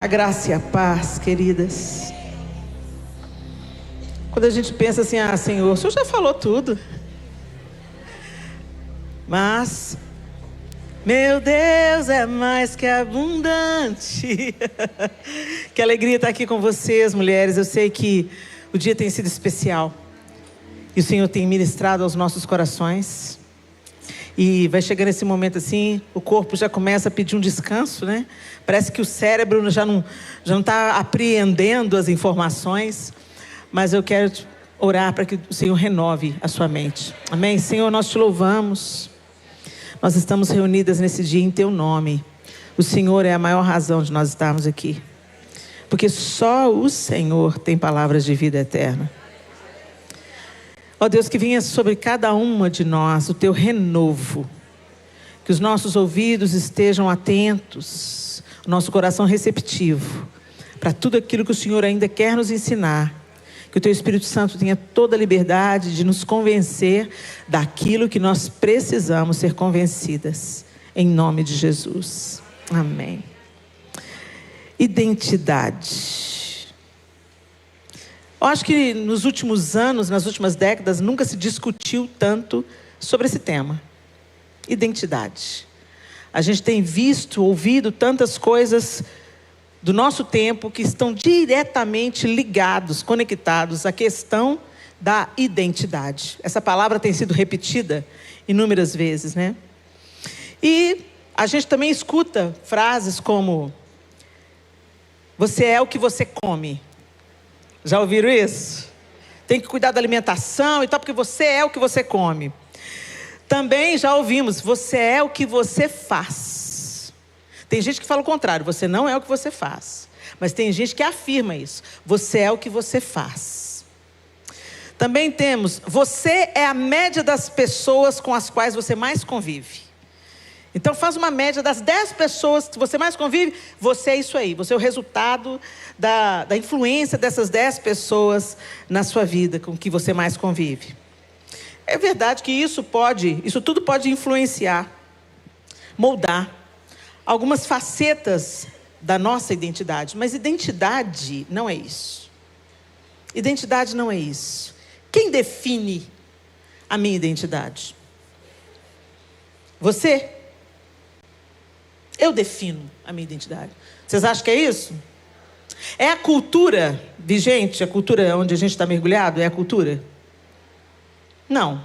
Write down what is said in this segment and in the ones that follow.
A graça e a paz, queridas. Quando a gente pensa assim, Senhor, o Senhor já falou tudo. Mas, meu Deus é mais que abundante. Que alegria estar aqui com vocês, mulheres. Eu sei que o dia tem sido especial. E o Senhor tem ministrado aos nossos corações. E vai chegando esse momento assim, o corpo já começa a pedir um descanso, né? Parece que o cérebro já não está apreendendo as informações. Mas eu quero orar para que o Senhor renove a sua mente. Amém? Senhor, nós te louvamos. Nós estamos reunidas nesse dia em teu nome. O Senhor é a maior razão de nós estarmos aqui. Porque só o Senhor tem palavras de vida eterna. Ó Deus, que venha sobre cada uma de nós o teu renovo. Que os nossos ouvidos estejam atentos, o nosso coração receptivo para tudo aquilo que o Senhor ainda quer nos ensinar. Que o teu Espírito Santo tenha toda a liberdade de nos convencer daquilo que nós precisamos ser convencidas. Em nome de Jesus. Amém. Identidade. Eu acho que nos últimos anos, nas últimas décadas, nunca se discutiu tanto sobre esse tema. Identidade. A gente tem visto, ouvido tantas coisas do nosso tempo que estão diretamente ligados, conectados à questão da identidade. Essa palavra tem sido repetida inúmeras vezes, né? E a gente também escuta frases como: você é o que você come. Já ouviram isso? Tem que cuidar da alimentação e tal, porque você é o que você come. Também já ouvimos: você é o que você faz. Tem gente que fala o contrário: você não é o que você faz. Mas tem gente que afirma isso: você é o que você faz. Também temos: você é a média das pessoas com as quais você mais convive. Então faz uma média das 10 pessoas que você mais convive. Você é isso aí. Você é o resultado da influência dessas 10 pessoas na sua vida com que você mais convive. É verdade que isso tudo pode influenciar, moldar algumas facetas da nossa identidade. Mas identidade não é isso. Identidade não é isso. Quem define a minha identidade? Você? Eu defino a minha identidade. Vocês acham que é isso? É a cultura vigente, a cultura onde a gente está mergulhado, é a cultura? Não.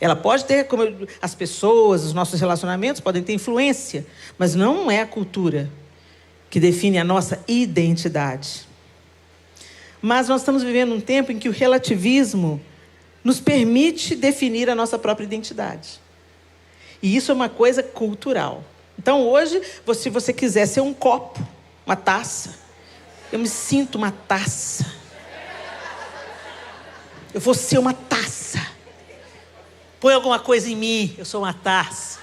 Ela pode ter, como as pessoas, os nossos relacionamentos podem ter influência, mas não é a cultura que define a nossa identidade. Mas nós estamos vivendo um tempo em que o relativismo nos permite definir a nossa própria identidade. E isso é uma coisa cultural. Então hoje, se você quiser ser um copo, uma taça, eu me sinto uma taça. Eu vou ser uma taça. Põe alguma coisa em mim, eu sou uma taça.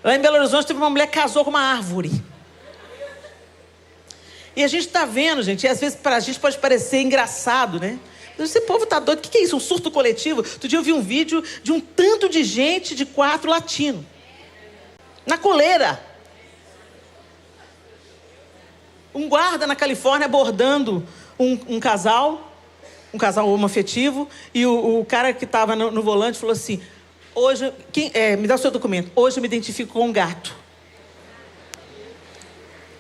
Lá em Belo Horizonte teve uma mulher que casou com uma árvore. E a gente está vendo, gente, e às vezes para a gente pode parecer engraçado, né? Esse povo está doido, o que é isso? Um surto coletivo? Outro dia eu vi um vídeo de um tanto de gente de 4 latinos. Na coleira. Um guarda na Califórnia abordando um casal homoafetivo, e o cara que estava no volante falou assim: hoje, me dá o seu documento, hoje eu me identifico com um gato.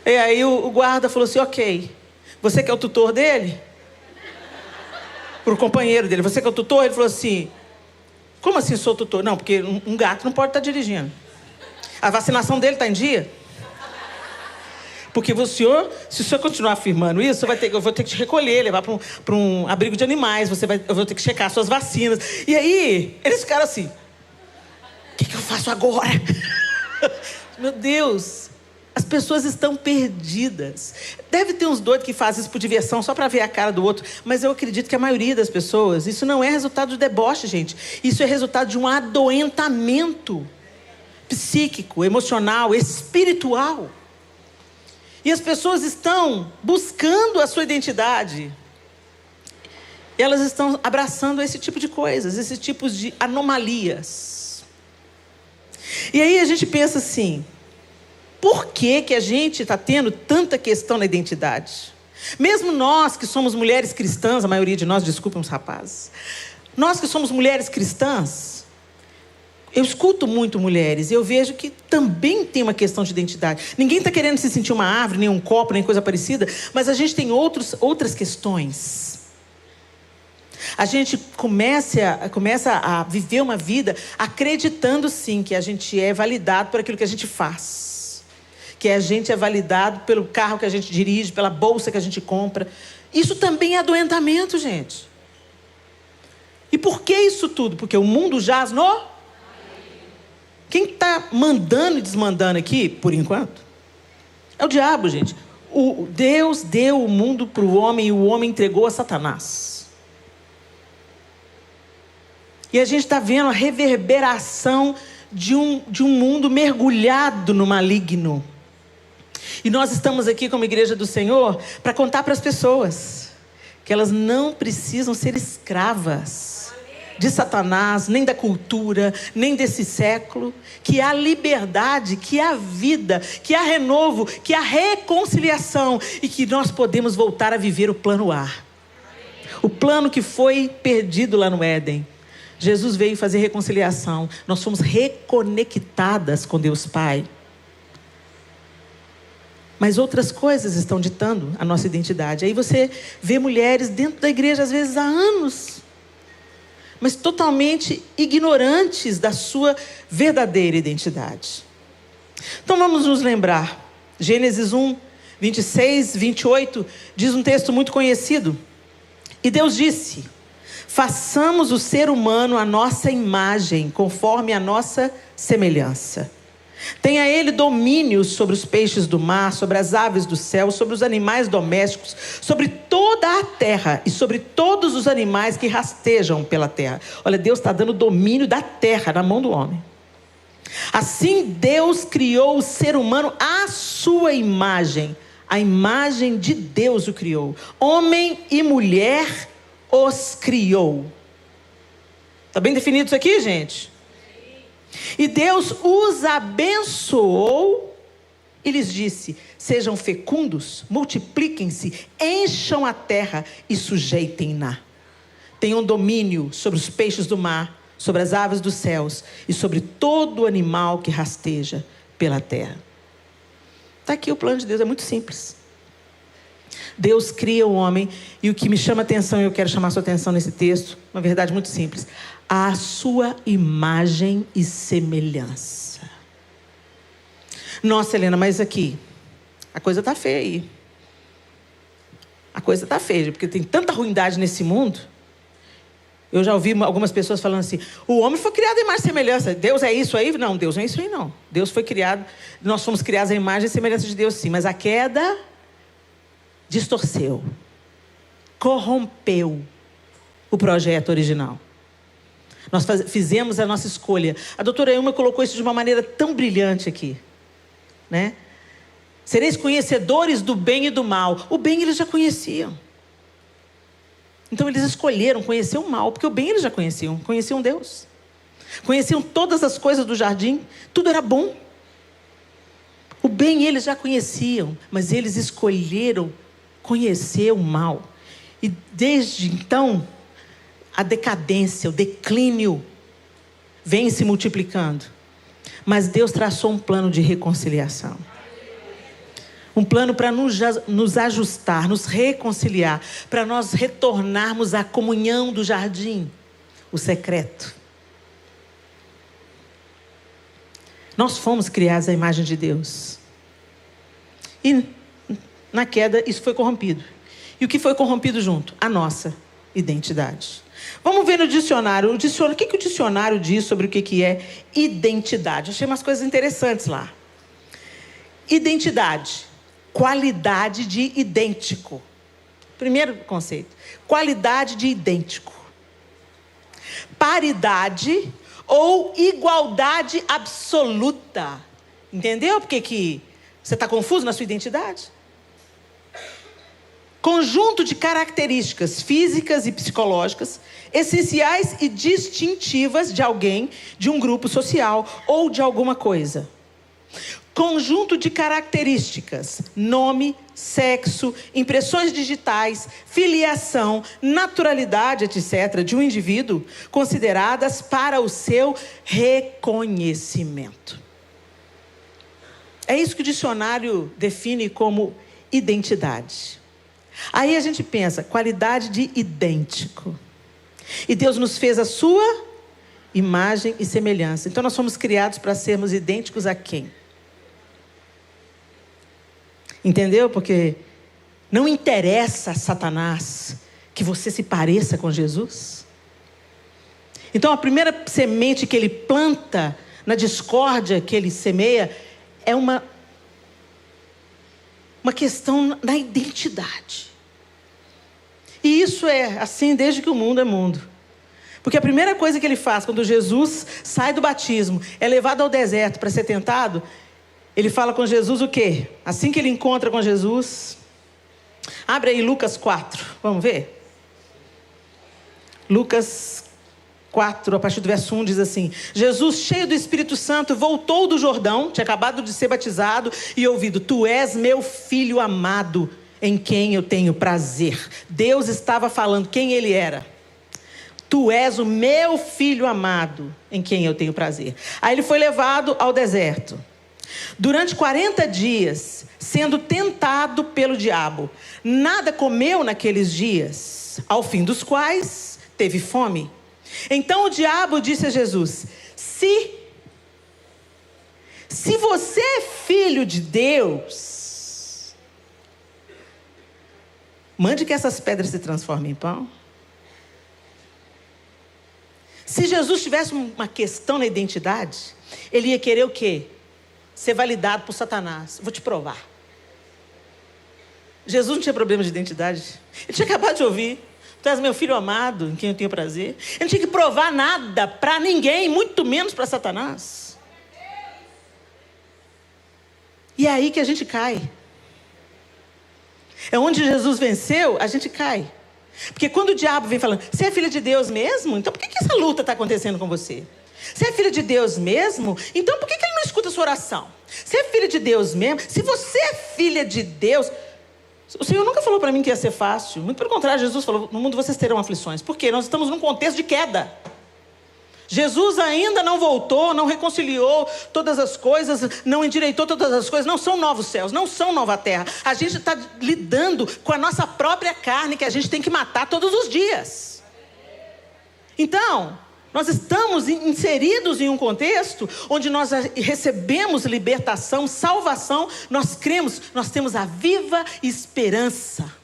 E aí o guarda falou assim: ok, você que é o tutor dele? Para o companheiro dele: você que é o tutor? Ele falou assim: como assim sou tutor? Não, porque um gato não pode estar dirigindo. A vacinação dele está em dia? Porque se o senhor continuar afirmando isso, eu vou ter que te recolher, levar para um abrigo de animais, eu vou ter que checar suas vacinas. E aí, eles ficaram assim: o que eu faço agora? Meu Deus, as pessoas estão perdidas. Deve ter uns doidos que fazem isso por diversão, só para ver a cara do outro. Mas eu acredito que a maioria das pessoas, isso não é resultado de deboche, gente. Isso é resultado de um adoentamento psíquico, emocional, espiritual. E as pessoas estão buscando a sua identidade. Elas estão abraçando esse tipo de coisas, esses tipos de anomalias. E aí a gente pensa assim: por que a gente está tendo tanta questão na identidade? Mesmo nós que somos mulheres cristãs, a maioria de nós, desculpem os rapazes, nós que somos mulheres cristãs, eu escuto muito mulheres e eu vejo que também tem uma questão de identidade. Ninguém está querendo se sentir uma árvore, nem um copo, nem coisa parecida, mas a gente tem outras questões. A gente começa a viver uma vida acreditando sim que a gente é validado por aquilo que a gente faz. Que a gente é validado pelo carro que a gente dirige, pela bolsa que a gente compra. Isso também é adoentamento, gente. E por que isso tudo? Porque o mundo jaz no... Quem está mandando e desmandando aqui, por enquanto, é o diabo, gente. Deus deu o mundo para o homem e o homem entregou a Satanás. E a gente está vendo a reverberação de um mundo mergulhado no maligno. E nós estamos aqui como Igreja do Senhor para contar para as pessoas que elas não precisam ser escravas de Satanás, nem da cultura, nem desse século, que há liberdade, que há vida, que há renovo, que há reconciliação e que nós podemos voltar a viver o plano A. O plano que foi perdido lá no Éden. Jesus veio fazer reconciliação. Nós fomos reconectadas com Deus Pai. Mas outras coisas estão ditando a nossa identidade. Aí você vê mulheres dentro da igreja, às vezes há anos, mas totalmente ignorantes da sua verdadeira identidade. Então vamos nos lembrar. Gênesis 1, 26, 28, diz um texto muito conhecido. E Deus disse: façamos o ser humano à nossa imagem, conforme a nossa semelhança. Tenha ele domínio sobre os peixes do mar, sobre as aves do céu, sobre os animais domésticos, sobre toda a terra e sobre todos os animais que rastejam pela terra. Olha, Deus está dando domínio da terra na mão do homem. Assim Deus criou o ser humano à sua imagem. A imagem de Deus o criou. Homem e mulher os criou. Está bem definido isso aqui, gente? E Deus os abençoou e lhes disse: sejam fecundos, multipliquem-se, encham a terra e sujeitem-na. Tenham domínio sobre os peixes do mar, sobre as aves dos céus e sobre todo animal que rasteja pela terra. Está aqui o plano de Deus, é muito simples. Deus cria o homem, e o que me chama a atenção, e eu quero chamar a sua atenção nesse texto, uma verdade muito simples: a sua imagem e semelhança. Nossa, Helena, mas aqui, a coisa está feia aí. A coisa está feia, porque tem tanta ruindade nesse mundo. Eu já ouvi algumas pessoas falando assim: o homem foi criado em imagem e semelhança. Deus é isso aí? Não, Deus não é isso aí não. Deus foi criado, nós fomos criados em imagem e semelhança de Deus sim, mas a queda distorceu, corrompeu o projeto original. Nós fizemos a nossa escolha. A doutora Ilma colocou isso de uma maneira tão brilhante aqui, né? Sereis conhecedores do bem e do mal. O bem eles já conheciam. Então eles escolheram conhecer o mal, porque o bem eles já conheciam. Conheciam Deus. Conheciam todas as coisas do jardim. Tudo era bom. O bem eles já conheciam, mas eles escolheram conhecer o mal. E desde então, a decadência, o declínio vem se multiplicando. Mas Deus traçou um plano de reconciliação. Um plano para nos ajustar, nos reconciliar, para nós retornarmos à comunhão do jardim, o secreto. Nós fomos criados à imagem de Deus. E na queda isso foi corrompido. E o que foi corrompido junto? A nossa identidade. Vamos ver no dicionário. O que o dicionário diz sobre o que é identidade? Achei umas coisas interessantes lá. Identidade. Qualidade de idêntico. Primeiro conceito. Qualidade de idêntico. Paridade ou igualdade absoluta. Entendeu por que você está confuso na sua identidade? Conjunto de características físicas e psicológicas essenciais e distintivas de alguém, de um grupo social ou de alguma coisa. conjunto de características, nome, sexo, impressões digitais, filiação, naturalidade, etc., de um indivíduo, consideradas para o seu reconhecimento. É isso que o dicionário define como identidade. Aí a gente pensa, qualidade de idêntico. E Deus nos fez a sua imagem e semelhança. Então nós fomos criados para sermos idênticos a quem? Entendeu? Porque não interessa a Satanás que você se pareça com Jesus. Então a primeira semente que ele planta na discórdia que ele semeia é uma questão da identidade. E isso é assim desde que o mundo é mundo. Porque a primeira coisa que ele faz quando Jesus sai do batismo, é levado ao deserto para ser tentado, ele fala com Jesus o quê? Assim que ele encontra com Jesus, abre aí Lucas 4, vamos ver? Lucas 4, a partir do verso 1 diz assim: Jesus, cheio do Espírito Santo, voltou do Jordão, tinha acabado de ser batizado, e ouvido: tu és meu filho amado, em quem eu tenho prazer. Deus estava falando quem ele era. Tu és o meu filho amado, em quem eu tenho prazer. Aí ele foi levado ao deserto. Durante 40 dias, sendo tentado pelo diabo. Nada comeu naqueles dias, ao fim dos quais teve fome. Então o diabo disse a Jesus: se você é filho de Deus, mande que essas pedras se transformem em pão. Se Jesus tivesse uma questão na identidade, ele ia querer o quê? Ser validado por Satanás. Vou te provar. Jesus não tinha problema de identidade. Ele tinha acabado de ouvir: tu és meu filho amado, em quem eu tenho prazer. Ele não tinha que provar nada para ninguém, muito menos para Satanás. E é aí que a gente cai. É onde Jesus venceu, a gente cai. Porque quando o diabo vem falando: você é filha de Deus mesmo? Então por que essa luta está acontecendo com você? Você é filha de Deus mesmo? Então por que ele não escuta a sua oração? Você é filha de Deus mesmo? Se você é filha de Deus... O Senhor nunca falou para mim que ia ser fácil. Muito pelo contrário, Jesus falou: no mundo vocês terão aflições. Por quê? Nós estamos num contexto de queda. Jesus ainda não voltou, não reconciliou todas as coisas, não endireitou todas as coisas. Não são novos céus, não são nova terra. A gente está lidando com a nossa própria carne, que a gente tem que matar todos os dias. Então, nós estamos inseridos em um contexto onde nós recebemos libertação, salvação. Nós cremos, nós temos a viva esperança.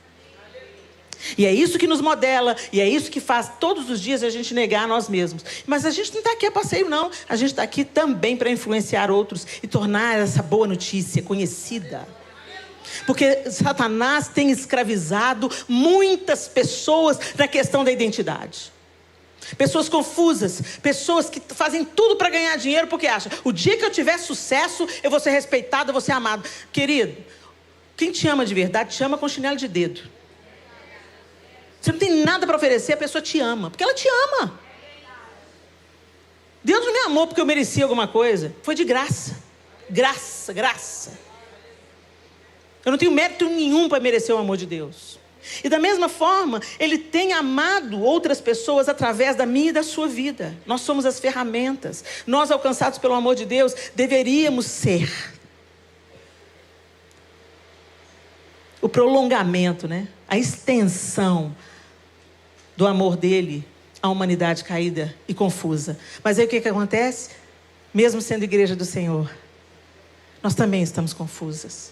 E é isso que nos modela, e é isso que faz todos os dias a gente negar a nós mesmos. Mas a gente não está aqui a passeio, não. A gente está aqui também para influenciar outros e tornar essa boa notícia conhecida. Porque Satanás tem escravizado muitas pessoas na questão da identidade. Pessoas confusas, pessoas que fazem tudo para ganhar dinheiro porque acham: o dia que eu tiver sucesso, eu vou ser respeitado, eu vou ser amado. Querido, quem te ama de verdade, te ama com chinelo de dedo. Você não tem nada para oferecer, a pessoa te ama, porque ela te ama. Deus não me amou porque eu merecia alguma coisa. Foi de graça. Graça, graça. Eu não tenho mérito nenhum para merecer o amor de Deus. E da mesma forma, Ele tem amado outras pessoas através da minha e da sua vida. Nós somos as ferramentas. Nós, alcançados pelo amor de Deus, deveríamos ser o prolongamento, né? A extensão do amor dele à humanidade caída e confusa. Mas aí o que acontece? Mesmo sendo igreja do Senhor, nós também estamos confusas.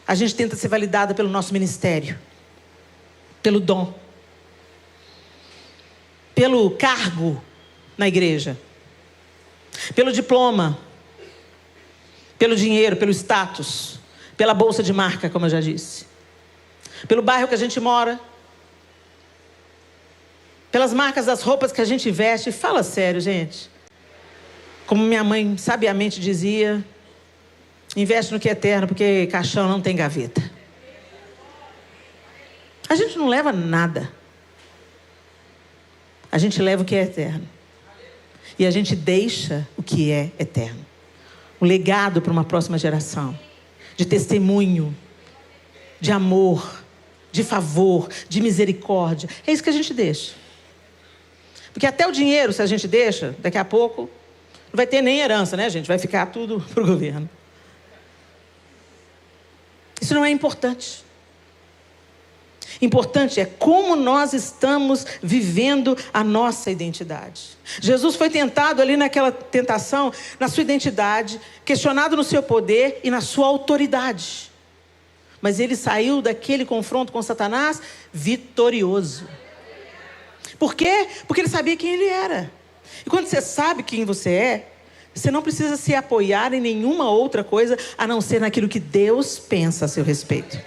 A gente tenta ser validada pelo nosso ministério, pelo dom, pelo cargo na igreja, pelo diploma, pelo dinheiro, pelo status, pela bolsa de marca, como eu já disse, pelo bairro que a gente mora, pelas marcas das roupas que a gente veste. Fala sério, gente. Como minha mãe sabiamente dizia: investe no que é eterno, porque caixão não tem gaveta. A gente não leva nada. A gente leva o que é eterno. E a gente deixa o que é eterno. Um legado para uma próxima geração. De testemunho, de amor, de favor, de misericórdia. É isso que a gente deixa. Porque até o dinheiro, se a gente deixa, daqui a pouco, não vai ter nem herança, né, gente? Vai ficar tudo para o governo. Isso não é importante. Importante é como nós estamos vivendo a nossa identidade. Jesus foi tentado ali naquela tentação, na sua identidade, questionado no seu poder e na sua autoridade. Mas ele saiu daquele confronto com Satanás vitorioso. Por quê? Porque ele sabia quem ele era. E quando você sabe quem você é, você não precisa se apoiar em nenhuma outra coisa, a não ser naquilo que Deus pensa a seu respeito.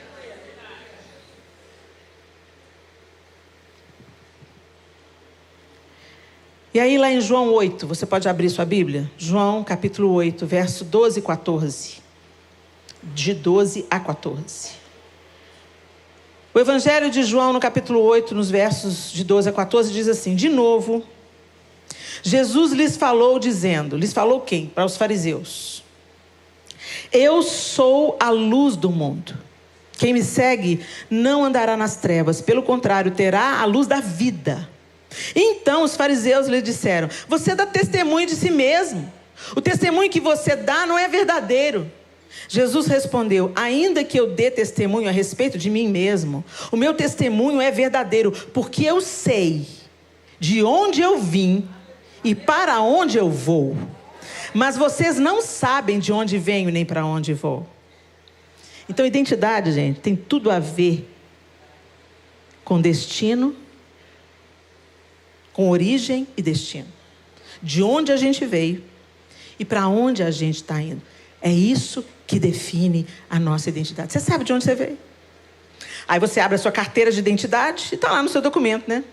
E aí lá em João 8, você pode abrir sua Bíblia? João capítulo 8, verso 12 e 14. De 12 a 14. O Evangelho de João no capítulo 8, nos versos de 12 a 14, diz assim: de novo, Jesus lhes falou dizendo, lhes falou quem? Para os fariseus. Eu sou a luz do mundo. Quem me segue não andará nas trevas, pelo contrário, terá a luz da vida. Então os fariseus lhe disseram: você dá testemunho de si mesmo. O testemunho que você dá não é verdadeiro. Jesus respondeu: ainda que eu dê testemunho a respeito de mim mesmo, o meu testemunho é verdadeiro, porque eu sei de onde eu vim e para onde eu vou. Mas vocês não sabem de onde venho nem para onde vou. Então, identidade, gente, tem tudo a ver com destino, com origem e destino. De onde a gente veio e para onde a gente está indo. É isso que define a nossa identidade. Você sabe de onde você veio. Aí você abre a sua carteira de identidade e está lá no seu documento, né?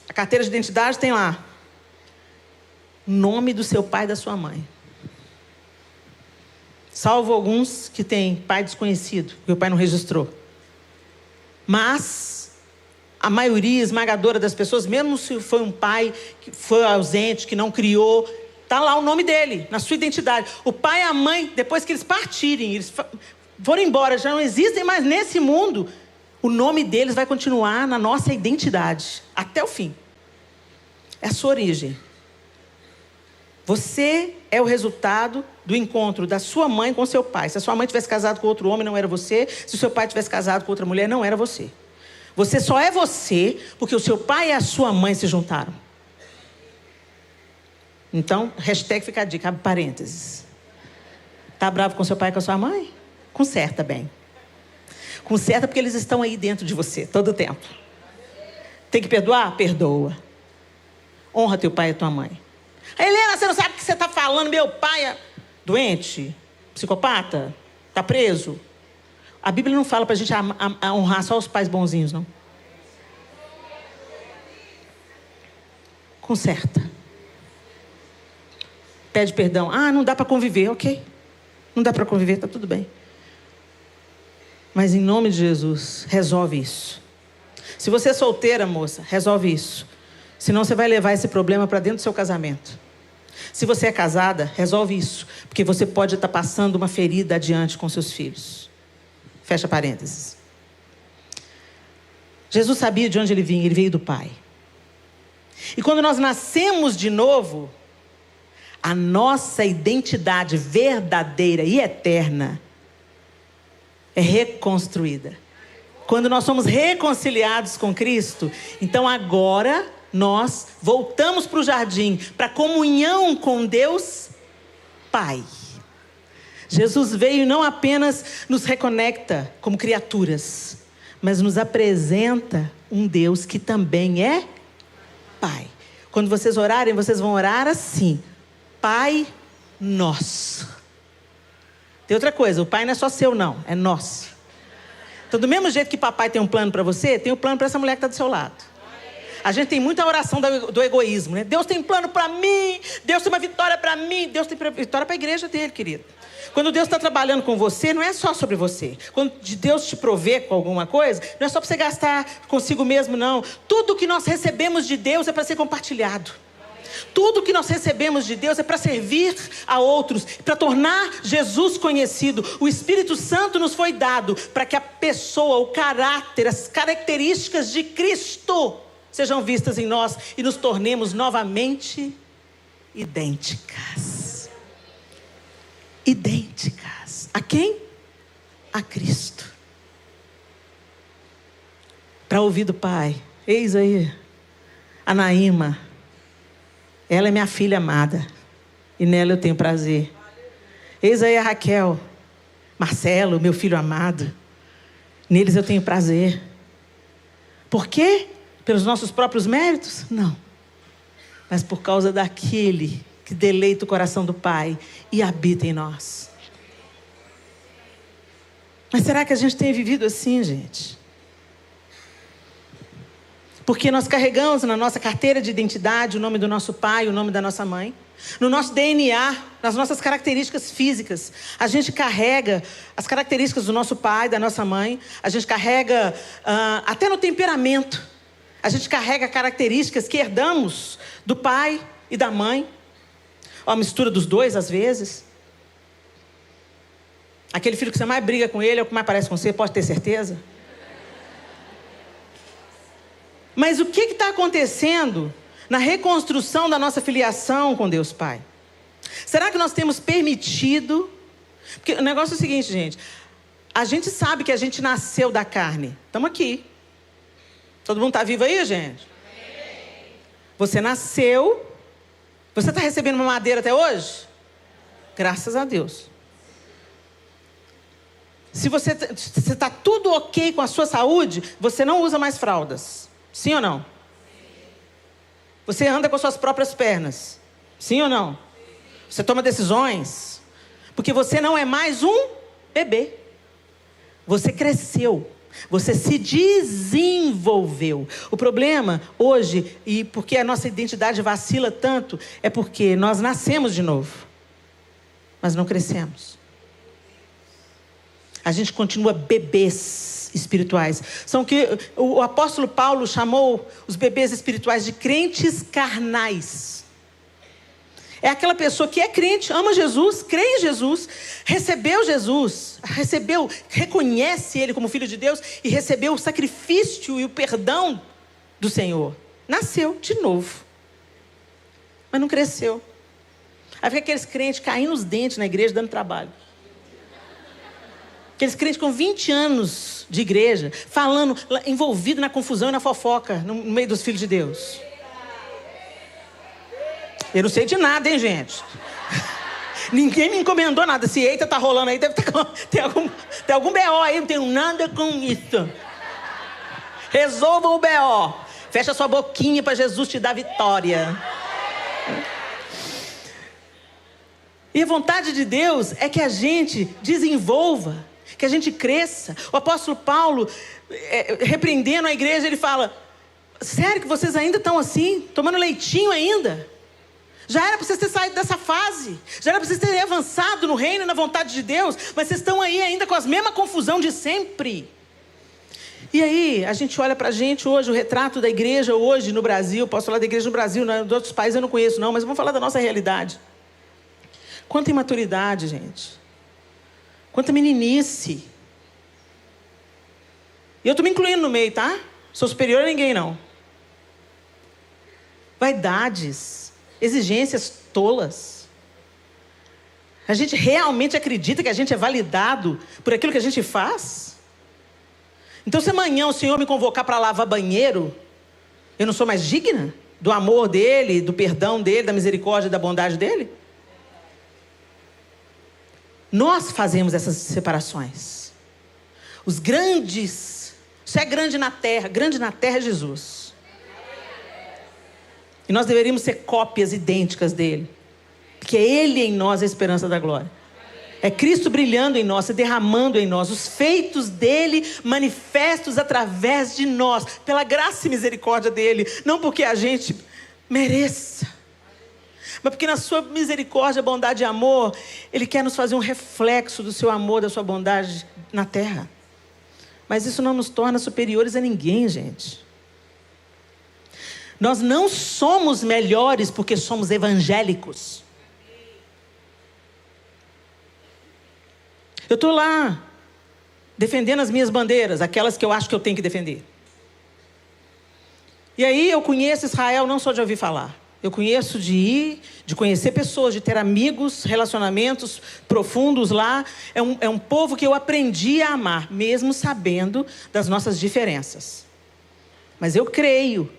A carteira de identidade tem lá nome do seu pai e da sua mãe. Salvo alguns que têm pai desconhecido, que o pai não registrou. Mas a maioria esmagadora das pessoas, mesmo se foi um pai que foi ausente, que não criou, está lá o nome dele, na sua identidade. O pai e a mãe, depois que eles partirem, eles foram embora, já não existem mais nesse mundo, o nome deles vai continuar na nossa identidade, até o fim. É a sua origem. Você é o resultado do encontro da sua mãe com seu pai. Se a sua mãe tivesse casado com outro homem, não era você. Se o seu pai tivesse casado com outra mulher, não era você. Você só é você porque o seu pai e a sua mãe se juntaram. Então, hashtag fica a dica, abre parênteses. Está bravo com seu pai e com a sua mãe? Conserta bem. Conserta porque eles estão aí dentro de você, todo o tempo. Tem que perdoar? Perdoa. Honra teu pai e tua mãe. Helena, você não sabe o que você está falando? Meu pai é doente? Psicopata? Está preso? A Bíblia não fala para a gente honrar só os pais bonzinhos, não. Conserta. Pede perdão. Ah, não dá para conviver, ok. Não dá para conviver, está tudo bem. Mas em nome de Jesus, resolve isso. Se você é solteira, moça, resolve isso. Senão você vai levar esse problema para dentro do seu casamento. Se você é casada, resolve isso. Porque você pode estar passando uma ferida adiante com seus filhos. Fecha parênteses. Jesus sabia de onde ele vinha, ele veio do Pai. E quando nós nascemos de novo, a nossa identidade verdadeira e eterna é reconstruída. Quando nós somos reconciliados com Cristo, então agora nós voltamos para o jardim, para a comunhão com Deus Pai. Jesus veio e não apenas nos reconecta como criaturas, mas nos apresenta um Deus que também é Pai. Quando vocês orarem, vocês vão orar assim: Pai nosso. Tem outra coisa, o Pai não é só seu não, é nosso. Então do mesmo jeito que papai tem um plano para você, tem um plano para essa mulher que está do seu lado. A gente tem muita oração do egoísmo, né? Deus tem plano para mim, Deus tem uma vitória para mim, Deus tem vitória para a igreja dele, querido. Quando Deus está trabalhando com você, não é só sobre você. Quando Deus te provê com alguma coisa, não é só para você gastar consigo mesmo, não. Tudo que nós recebemos de Deus é para ser compartilhado. Tudo que nós recebemos de Deus é para servir a outros, para tornar Jesus conhecido. O Espírito Santo nos foi dado para que a pessoa, o caráter, as características de Cristo sejam vistas em nós e nos tornemos novamente idênticas. Idênticas. A quem? A Cristo. Para ouvir do Pai. Eis aí a Naíma. Ela é minha filha amada. E nela eu tenho prazer. Eis aí a Raquel. Marcelo, meu filho amado. Neles eu tenho prazer. Por quê? Pelos nossos próprios méritos? Não. Mas por causa daquele que deleita o coração do Pai e habita em nós. Mas será que a gente tem vivido assim, gente? Porque nós carregamos na nossa carteira de identidade o nome do nosso pai, o nome da nossa mãe. No nosso DNA, nas nossas características físicas, a gente carrega as características do nosso pai, da nossa mãe. A gente carrega até no temperamento. A gente carrega características que herdamos do pai e da mãe. A mistura dos dois, às vezes. Aquele filho que você mais briga com ele é o que mais parece com você, pode ter certeza. Mas o que está acontecendo na reconstrução da nossa filiação com Deus Pai? Será que nós temos permitido? Porque o negócio é o seguinte, gente. A gente sabe que a gente nasceu da carne. Estamos aqui. Todo mundo está vivo aí, gente? Você nasceu. Você está recebendo uma madeira até hoje? Graças a Deus. Se você está tudo ok com a sua saúde, você não usa mais fraldas. Sim ou não? Você anda com suas próprias pernas. Sim ou não? Você toma decisões. Porque você não é mais um bebê. Você cresceu. Você se desenvolveu. O problema hoje, e porque a nossa identidade vacila tanto, é porque nós nascemos de novo, mas não crescemos. A gente continua bebês espirituais. São o que o apóstolo Paulo chamou os bebês espirituais de crentes carnais. É aquela pessoa que é crente, ama Jesus, crê em Jesus, recebeu Jesus, reconhece Ele como Filho de Deus e recebeu o sacrifício e o perdão do Senhor. Nasceu de novo, mas não cresceu. Aí fica aqueles crentes caindo os dentes na igreja, dando trabalho. Aqueles crentes com 20 anos de igreja, falando, envolvido na confusão e na fofoca, no meio dos filhos de Deus. Eu não sei de nada, hein, gente? Ninguém me encomendou nada. Se eita tá rolando aí, deve ter algum BO aí, não tenho nada com isso. Resolvam o BO. Fecha sua boquinha para Jesus te dar vitória. E a vontade de Deus é que a gente desenvolva, que a gente cresça. O apóstolo Paulo, repreendendo a igreja, ele fala: sério que vocês ainda estão assim? Tomando leitinho ainda? Já era para vocês terem saído dessa fase. Já era para vocês terem avançado no reino e na vontade de Deus. Mas vocês estão aí ainda com a mesma confusão de sempre. E aí, a gente olha para a gente hoje, o retrato da igreja hoje no Brasil. Posso falar da igreja no Brasil, de outros países eu não conheço não, mas vamos falar da nossa realidade. Quanta imaturidade, gente. Quanta meninice. E eu estou me incluindo no meio, tá? Sou superior a ninguém, não. Vaidades. Exigências tolas. A gente realmente acredita que a gente é validado por aquilo que a gente faz? Então, se amanhã o Senhor me convocar para lavar banheiro, eu não sou mais digna do amor dEle, do perdão dEle, da misericórdia e da bondade dEle? Nós fazemos essas separações. Os grandes, isso é grande na terra é Jesus. E nós deveríamos ser cópias idênticas dele. Porque é ele em nós a esperança da glória. É Cristo brilhando em nós, se derramando em nós. Os feitos dele manifestos através de nós. Pela graça e misericórdia dele. Não porque a gente mereça. Mas porque na sua misericórdia, bondade e amor, ele quer nos fazer um reflexo do seu amor, da sua bondade na terra. Mas isso não nos torna superiores a ninguém, gente. Nós não somos melhores porque somos evangélicos. Eu estou lá, defendendo as minhas bandeiras, aquelas que eu acho que eu tenho que defender. E aí eu conheço Israel não só de ouvir falar. Eu conheço de ir, de conhecer pessoas, de ter amigos, relacionamentos profundos lá. É um povo que eu aprendi a amar, mesmo sabendo das nossas diferenças. Mas eu creio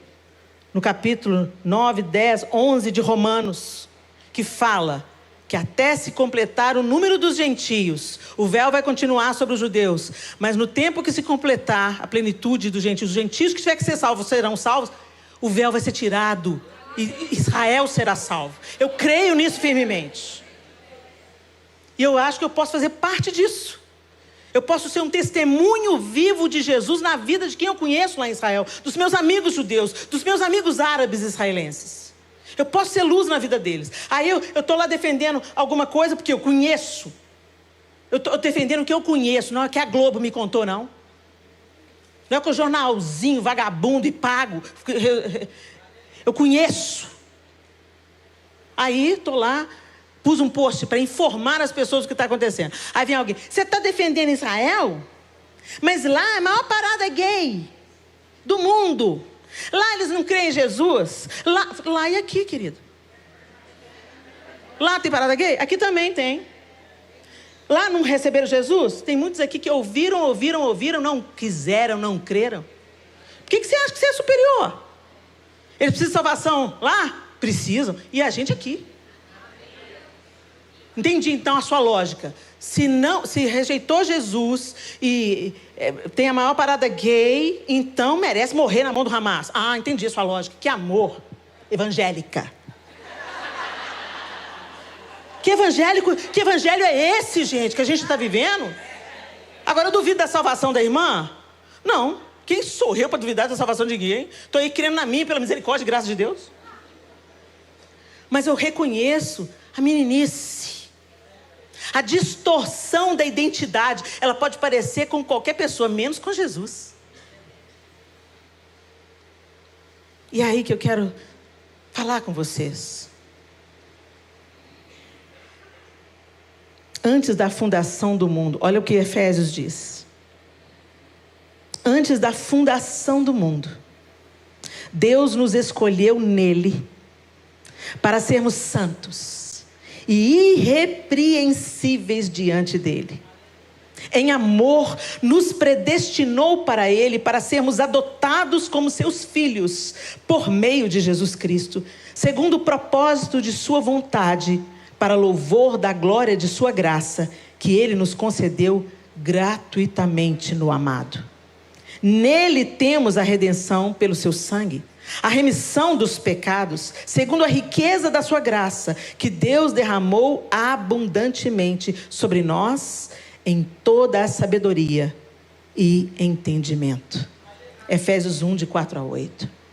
no capítulo 9, 10, 11 de Romanos, que fala que até se completar o número dos gentios, o véu vai continuar sobre os judeus, mas no tempo que se completar a plenitude dos gentios, os gentios que tiver que ser salvos serão salvos, o véu vai ser tirado e Israel será salvo. Eu creio nisso firmemente. E eu acho que eu posso fazer parte disso. Eu posso ser um testemunho vivo de Jesus na vida de quem eu conheço lá em Israel, dos meus amigos judeus, dos meus amigos árabes israelenses. Eu posso ser luz na vida deles. Aí eu estou lá defendendo alguma coisa porque eu conheço. Eu estou defendendo o que eu conheço, não é o que a Globo me contou, não. Não é que o jornalzinho vagabundo e pago. Eu conheço. Aí estou lá, pus um post para informar as pessoas o que está acontecendo. Aí vem alguém, você está defendendo Israel? Mas lá é a maior parada gay do mundo. Lá eles não creem em Jesus. Lá e aqui, querido. Lá tem parada gay? Aqui também tem. Lá não receberam Jesus? Tem muitos aqui que ouviram, não quiseram, não creram. Por que você acha que você é superior? Eles precisam de salvação lá? Precisam. E a gente aqui. Entendi então a sua lógica. Se rejeitou Jesus e tem a maior parada gay, então merece morrer na mão do Hamas. Ah, entendi a sua lógica. Que amor evangélica. Que evangelho é esse, gente, que a gente está vivendo? Agora eu duvido da salvação da irmã? Não. Quem sou eu para duvidar da salvação de ninguém? Estou aí crendo na minha pela misericórdia e graça de Deus. Mas eu reconheço a meninice. A distorção da identidade, ela pode parecer com qualquer pessoa, menos com Jesus. E é aí que eu quero falar com vocês. Antes da fundação do mundo, olha o que Efésios diz. Antes da fundação do mundo, Deus nos escolheu nele para sermos santos e irrepreensíveis diante dele. Em amor, nos predestinou para ele, para sermos adotados como seus filhos, por meio de Jesus Cristo, segundo o propósito de sua vontade, para louvor da glória de sua graça, que ele nos concedeu gratuitamente no amado. Nele temos a redenção pelo seu sangue, a remissão dos pecados, segundo a riqueza da sua graça, que Deus derramou abundantemente sobre nós, em toda a sabedoria e entendimento. Efésios 1, de 4 a 8.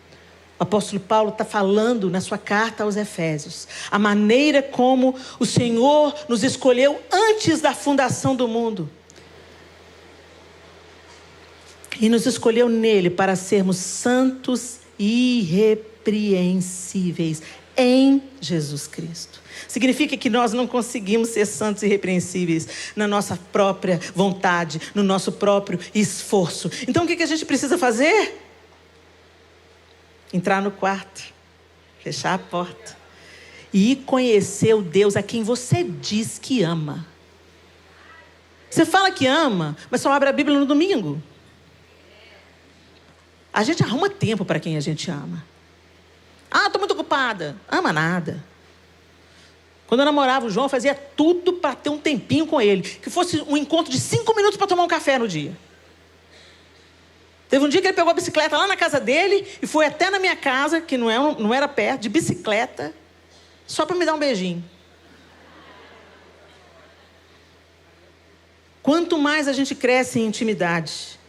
O apóstolo Paulo está falando na sua carta aos Efésios, a maneira como o Senhor nos escolheu antes da fundação do mundo. E nos escolheu nele para sermos santos e irrepreensíveis em Jesus Cristo. Significa que nós não conseguimos ser santos e irrepreensíveis na nossa própria vontade, no nosso próprio esforço. Então o que a gente precisa fazer? Entrar no quarto, fechar a porta e conhecer o Deus a quem você diz que ama. Você fala que ama, mas só abre a Bíblia no domingo. A gente arruma tempo para quem a gente ama. Ah, estou muito ocupada. Ama nada. Quando eu namorava o João, eu fazia tudo para ter um tempinho com ele. Que fosse um encontro de 5 minutos para tomar um café no dia. Teve um dia que ele pegou a bicicleta lá na casa dele e foi até na minha casa, que não era perto, de bicicleta, só para me dar um beijinho. Quanto mais a gente cresce em intimidade,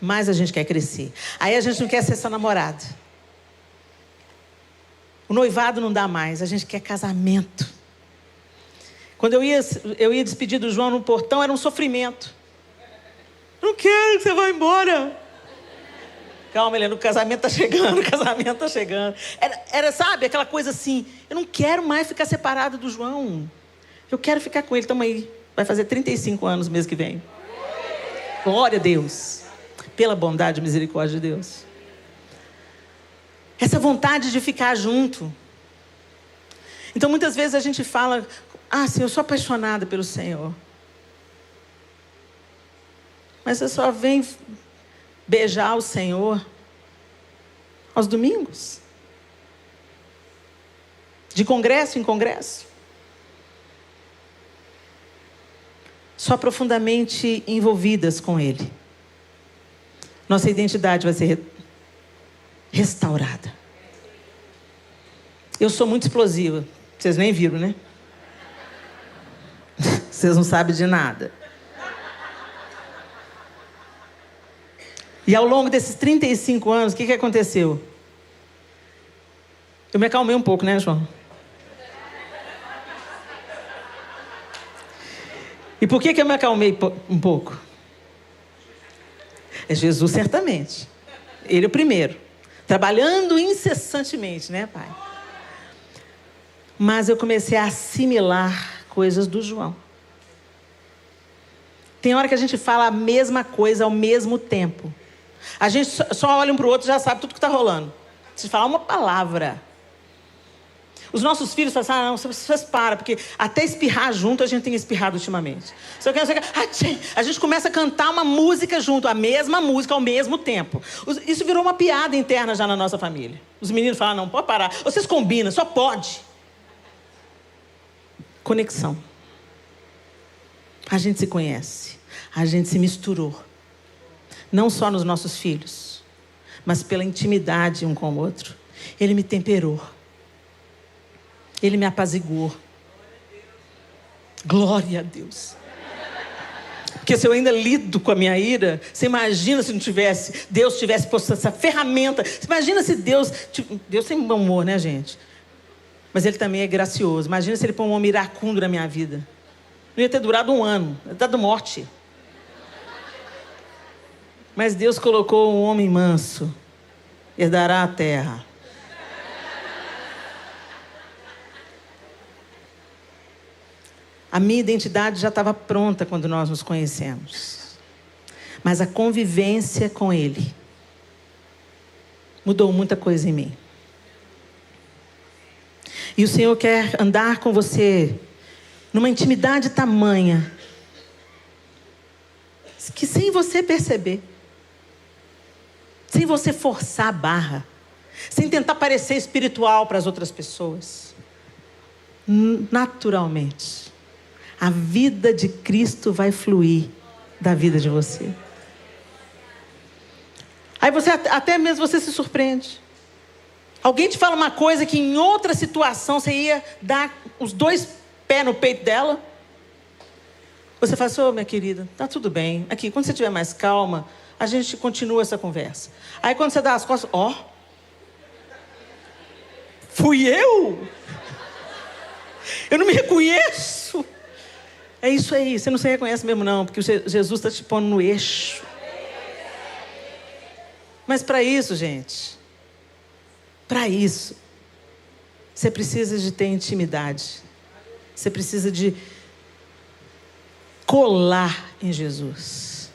mais a gente quer crescer. Aí a gente não quer ser essa namorada. O noivado não dá mais, a gente quer casamento. Quando eu ia despedir do João no portão, era um sofrimento. Não quero que você vá embora. Calma, Helena, o casamento está chegando, o casamento está chegando. Sabe, aquela coisa assim, eu não quero mais ficar separada do João. Eu quero ficar com ele, tamo aí. Vai fazer 35 anos mês que vem. Glória a Deus. Pela bondade e misericórdia de Deus. Essa vontade de ficar junto. Então, muitas vezes a gente fala, Senhor, eu sou apaixonada pelo Senhor. Mas você só vem beijar o Senhor aos domingos. De congresso em congresso. Só profundamente envolvidas com Ele. Nossa identidade vai ser restaurada. Eu sou muito explosiva. Vocês nem viram, né? Vocês não sabem de nada. E ao longo desses 35 anos, o que aconteceu? Eu me acalmei um pouco, né, João? E por que eu me acalmei um pouco? É Jesus, certamente. Ele é o primeiro. Trabalhando incessantemente, né, Pai? Mas eu comecei a assimilar coisas do João. Tem hora que a gente fala a mesma coisa ao mesmo tempo. A gente só olha um para o outro e já sabe tudo que está rolando. Se falar uma palavra. Os nossos filhos falam assim, não, vocês param, porque até espirrar junto a gente tem espirrado ultimamente. A gente começa a cantar uma música junto, a mesma música ao mesmo tempo. Isso virou uma piada interna já na nossa família. Os meninos falam, não, pode parar. Vocês combinam, só pode. Conexão. A gente se conhece. A gente se misturou. Não só nos nossos filhos, mas pela intimidade um com o outro. Ele me temperou. Ele me apaziguou. Glória a Deus. Porque se eu ainda lido com a minha ira, você imagina se não tivesse, Deus tivesse posto essa ferramenta. Você imagina se Deus tem bom humor, né, gente? Mas Ele também é gracioso. Imagina se Ele põe um homem iracundo na minha vida. Não ia ter durado 1 ano, ia ter dado morte. Mas Deus colocou um homem manso, herdará a terra. A minha identidade já estava pronta quando nós nos conhecemos. Mas a convivência com Ele mudou muita coisa em mim. E o Senhor quer andar com você numa intimidade tamanha que sem você perceber, sem você forçar a barra, sem tentar parecer espiritual para as outras pessoas, naturalmente, a vida de Cristo vai fluir da vida de você. Aí até mesmo você se surpreende. Alguém te fala uma coisa que em outra situação você ia dar os 2 pés no peito dela. Você fala assim, minha querida, tá tudo bem. Aqui, quando você estiver mais calma, a gente continua essa conversa. Aí quando você dá as costas, fui eu? Eu não me reconheço. É isso aí, você não se reconhece mesmo não, porque Jesus está te pondo no eixo. Mas para isso, gente, você precisa de ter intimidade. Você precisa de colar em Jesus.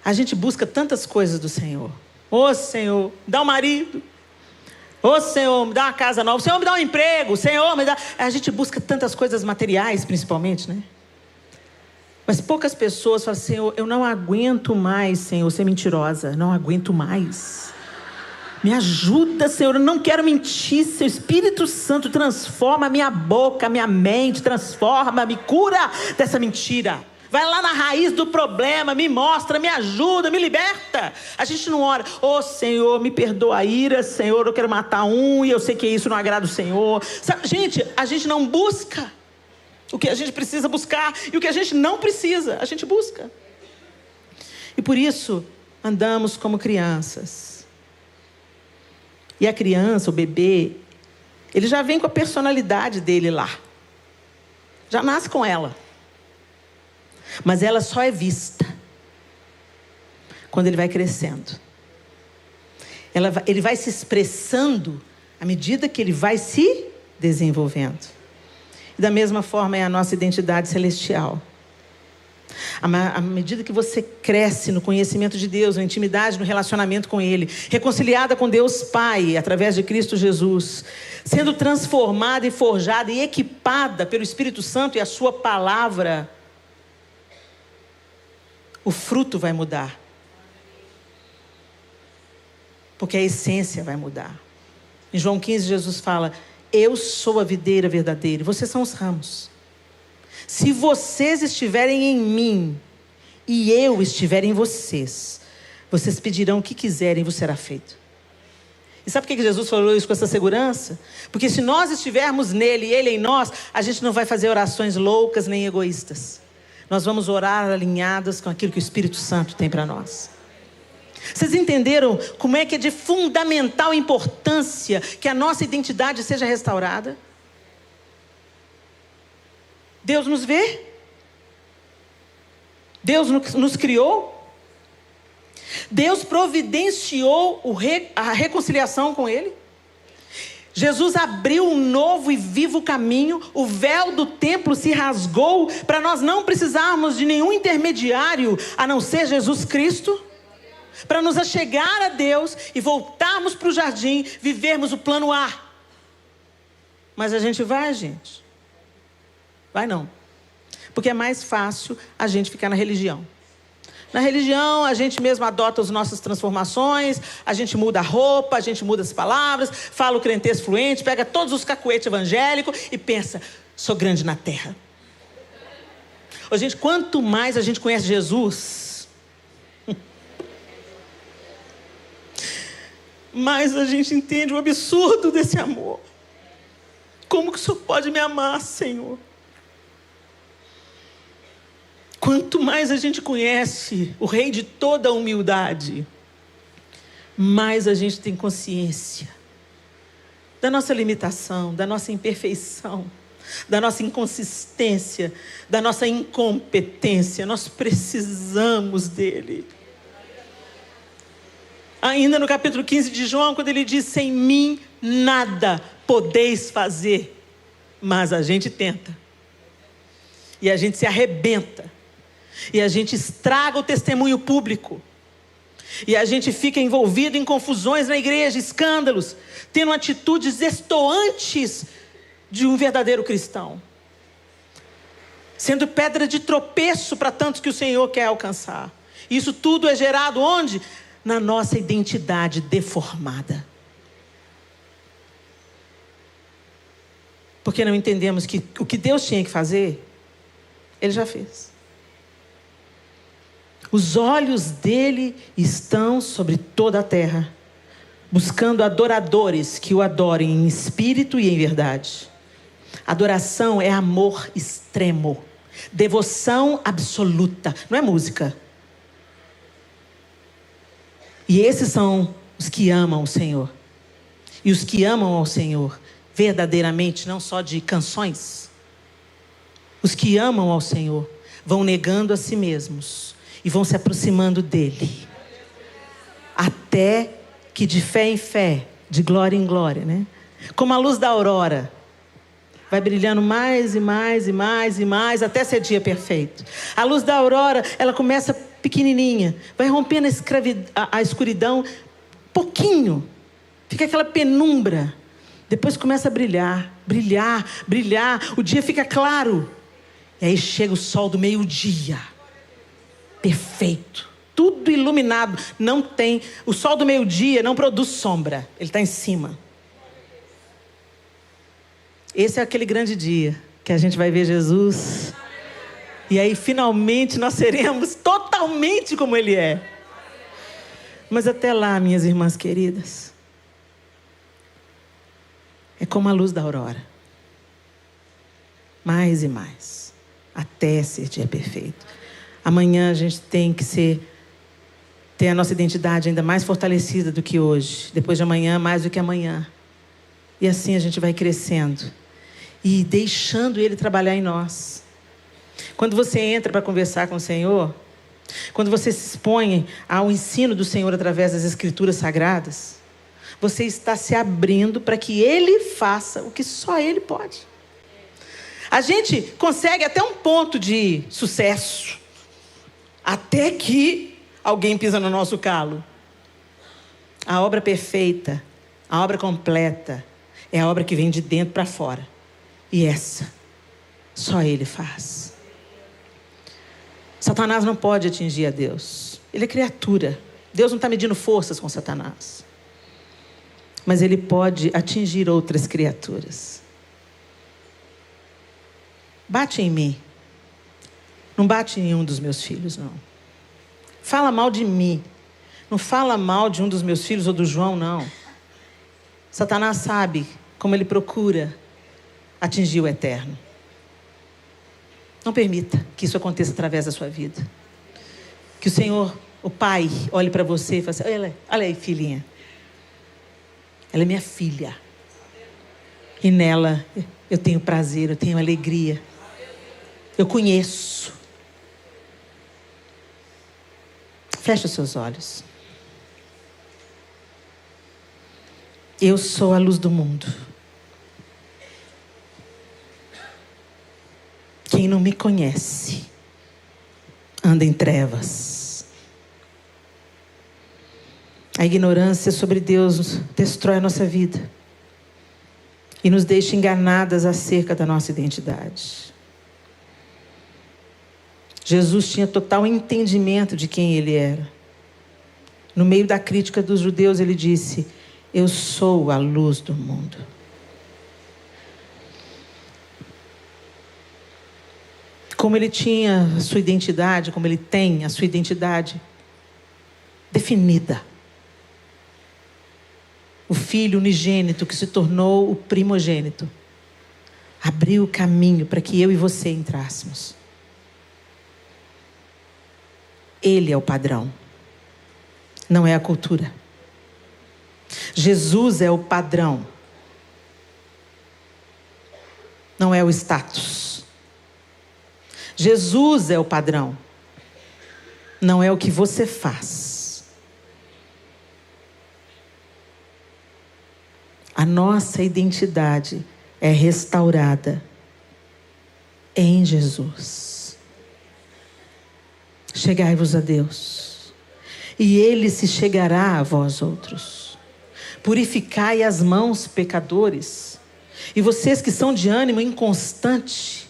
A gente busca tantas coisas do Senhor. Senhor, me dá um marido. Senhor, me dá uma casa nova. Senhor, me dá um emprego. Senhor, me dá... A gente busca tantas coisas materiais, principalmente, né? Mas poucas pessoas falam, Senhor, eu não aguento mais, Senhor, ser mentirosa. Não aguento mais. Me ajuda, Senhor, eu não quero mentir. Seu Espírito Santo transforma a minha boca, a minha mente, transforma, me cura dessa mentira. Vai lá na raiz do problema, me mostra, me ajuda, me liberta. A gente não ora, Senhor, me perdoa a ira, Senhor, eu quero matar um e eu sei que isso não agrada o Senhor. Sabe, gente, a gente não busca o que a gente precisa buscar e o que a gente não precisa, a gente busca. E por isso, andamos como crianças. E a criança, o bebê, ele já vem com a personalidade dele lá. Já nasce com ela. Mas ela só é vista quando ele vai crescendo. Ele vai se expressando à medida que ele vai se desenvolvendo. E da mesma forma é a nossa identidade celestial. À medida que você cresce no conhecimento de Deus, na intimidade, no relacionamento com Ele, reconciliada com Deus Pai, através de Cristo Jesus, sendo transformada e forjada e equipada pelo Espírito Santo e a sua palavra, o fruto vai mudar. Porque a essência vai mudar. Em João 15, Jesus fala: eu sou a videira verdadeira e vocês são os ramos. Se vocês estiverem em mim e eu estiver em vocês, vocês pedirão o que quiserem e vos será feito. E sabe por que Jesus falou isso com essa segurança? Porque se nós estivermos nele e ele em nós, a gente não vai fazer orações loucas nem egoístas. Nós vamos orar alinhadas com aquilo que o Espírito Santo tem para nós. Vocês entenderam como é que é de fundamental importância que a nossa identidade seja restaurada? Deus nos vê. Deus nos criou. Deus providenciou a reconciliação com Ele. Jesus abriu um novo e vivo caminho. O véu do templo se rasgou para nós não precisarmos de nenhum intermediário a não ser Jesus Cristo, para nos achegar a Deus e voltarmos para o jardim, vivermos o plano A. Mas a gente vai, gente? Vai não. Porque é mais fácil a gente ficar na religião. Na religião, a gente mesmo adota as nossas transformações, a gente muda a roupa, a gente muda as palavras, fala o crentez fluente, pega todos os cacuetes evangélicos e pensa: sou grande na terra. Ô, gente, quanto mais a gente conhece Jesus, mais a gente entende o absurdo desse amor. Como que o Senhor pode me amar, Senhor? Quanto mais a gente conhece o Rei de toda a humildade, mais a gente tem consciência da nossa limitação, da nossa imperfeição, da nossa inconsistência, da nossa incompetência. Nós precisamos dele. Ainda no capítulo 15 de João, quando ele diz: sem mim nada podeis fazer. Mas a gente tenta. E a gente se arrebenta. E a gente estraga o testemunho público. E a gente fica envolvido em confusões na igreja, escândalos, tendo atitudes destoantes de um verdadeiro cristão. Sendo pedra de tropeço para tantos que o Senhor quer alcançar. Isso tudo é gerado onde? Na nossa identidade deformada. Porque não entendemos que o que Deus tinha que fazer, Ele já fez. Os olhos dele estão sobre toda a terra, buscando adoradores que o adorem em espírito e em verdade. Adoração é amor extremo, devoção absoluta, não é música. E esses são os que amam o Senhor. E os que amam ao Senhor verdadeiramente, não só de canções. Os que amam ao Senhor vão negando a si mesmos e vão se aproximando dele, até que de fé em fé, de glória em glória, né? Como a luz da aurora, vai brilhando mais e mais e mais e mais, até ser dia perfeito. A luz da aurora, ela começa pequenininha, vai rompendo a escuridão, pouquinho, fica aquela penumbra, depois começa a brilhar, brilhar, brilhar, o dia fica claro, e aí chega o sol do meio-dia, perfeito, tudo iluminado, não tem, o sol do meio-dia não produz sombra, ele está em cima. Esse é aquele grande dia que a gente vai ver Jesus, e aí finalmente nós seremos totalmente como Ele é. Mas até lá, minhas irmãs queridas, é como a luz da aurora, mais e mais, até ser dia perfeito. Amanhã a gente tem que ter a nossa identidade ainda mais fortalecida do que hoje. Depois de amanhã, mais do que amanhã. E assim a gente vai crescendo. E deixando Ele trabalhar em nós. Quando você entra para conversar com o Senhor, quando você se expõe ao ensino do Senhor através das Escrituras Sagradas, Você está se abrindo para que Ele faça o que só Ele pode. A gente consegue até um ponto de sucesso, até que alguém pisa no nosso calo. A obra perfeita, a obra completa, é a obra que vem de dentro para fora. E essa, só Ele faz. Satanás não pode atingir a Deus. Ele é criatura. Deus não está medindo forças com Satanás. Mas ele pode atingir outras criaturas. Bate em mim. Não bate em um dos meus filhos, não. Fala mal de mim. Não fala mal de um dos meus filhos ou do João, não. Satanás sabe como ele procura atingir o eterno. Não permita que isso aconteça através da sua vida. Que o Senhor, o Pai, olhe para você e fale assim: olha aí, filhinha. Ela é minha filha. E nela eu tenho prazer, eu tenho alegria. Eu conheço. Feche os seus olhos. Eu sou a luz do mundo. Quem não me conhece anda em trevas. A ignorância sobre Deus destrói a nossa vida e nos deixa enganadas acerca da nossa identidade. Jesus tinha total entendimento de quem Ele era. No meio da crítica dos judeus, Ele disse: eu sou a luz do mundo. Como Ele tinha a sua identidade, como Ele tem a sua identidade definida. O Filho unigênito que se tornou o primogênito abriu o caminho para que eu e você entrássemos. Ele é o padrão, não é a cultura. Jesus é o padrão, não é o status. Jesus é o padrão, não é o que você faz. A nossa identidade é restaurada em Jesus. Chegai-vos a Deus, e Ele se chegará a vós outros. Purificai as mãos, pecadores, e vocês que são de ânimo inconstante,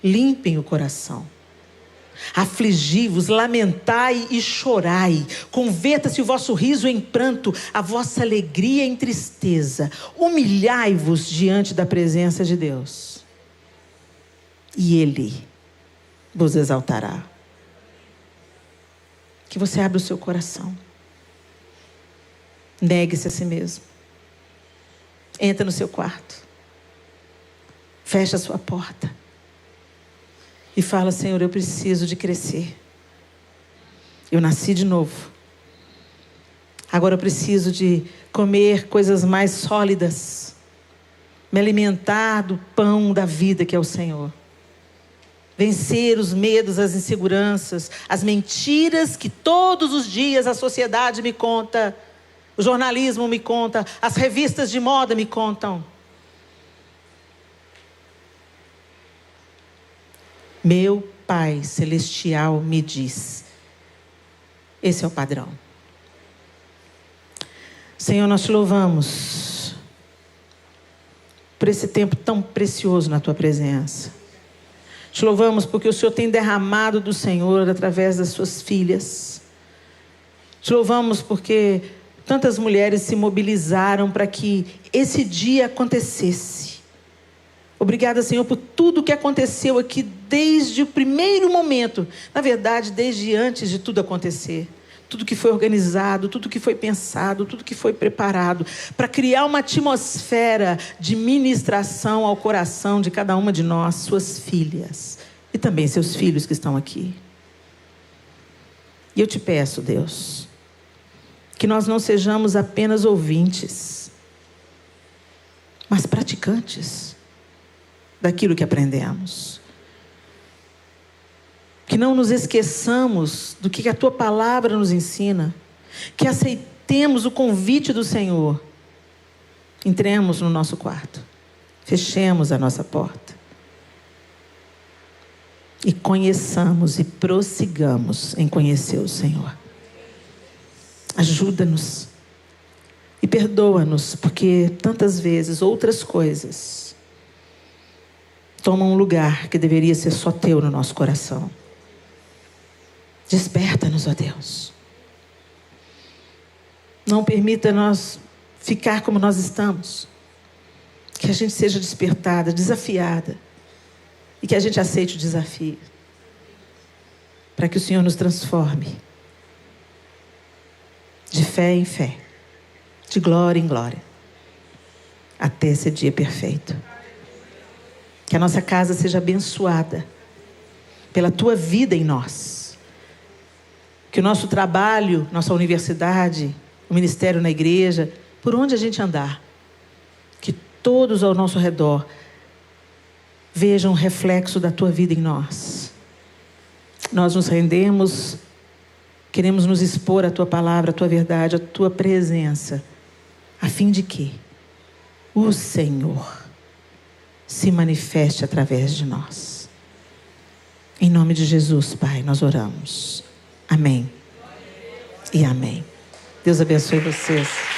limpem o coração. Afligi-vos, lamentai e chorai. Converta-se o vosso riso em pranto, a vossa alegria em tristeza. Humilhai-vos diante da presença de Deus, e Ele vos exaltará. Que você abra o seu coração. Negue-se a si mesmo. Entra no seu quarto. Fecha a sua porta. E fala: Senhor, eu preciso de crescer. Eu nasci de novo. Agora eu preciso de comer coisas mais sólidas. Me alimentar do pão da vida que é o Senhor. Vencer os medos, as inseguranças, as mentiras que todos os dias a sociedade me conta. O jornalismo me conta. As revistas de moda me contam. Meu Pai Celestial me diz: esse é o padrão. Senhor, nós te louvamos por esse tempo tão precioso na tua presença. Te louvamos porque o Senhor tem derramado do Senhor através das suas filhas. Te louvamos porque tantas mulheres se mobilizaram para que esse dia acontecesse. Obrigada, Senhor, por tudo que aconteceu aqui desde o primeiro momento. Na verdade, desde antes de tudo acontecer. Tudo que foi organizado, tudo que foi pensado, tudo que foi preparado para criar uma atmosfera de ministração ao coração de cada uma de nós, suas filhas. E também seus filhos que estão aqui. E eu te peço, Deus, que nós não sejamos apenas ouvintes, mas praticantes daquilo que aprendemos. Que não nos esqueçamos do que a tua palavra nos ensina. Que temos o convite do Senhor, entremos no nosso quarto, fechemos a nossa porta e conheçamos e prossigamos em conhecer o Senhor. Ajuda-nos e perdoa-nos, porque tantas vezes outras coisas tomam um lugar que deveria ser só teu no nosso coração. Desperta-nos, ó Deus. Não permita nós ficar como nós estamos. Que a gente seja despertada, desafiada. E que a gente aceite o desafio. Para que o Senhor nos transforme. De fé em fé. De glória em glória. Até esse dia perfeito. Que a nossa casa seja abençoada. Pela tua vida em nós. Que o nosso trabalho, nossa universidade, o ministério na igreja, por onde a gente andar, que todos ao nosso redor vejam o reflexo da tua vida em nós. Nós nos rendemos, queremos nos expor à tua palavra, à tua verdade, à tua presença, a fim de que o Senhor se manifeste através de nós. Em nome de Jesus, Pai, nós oramos. Amém e amém. Deus abençoe vocês.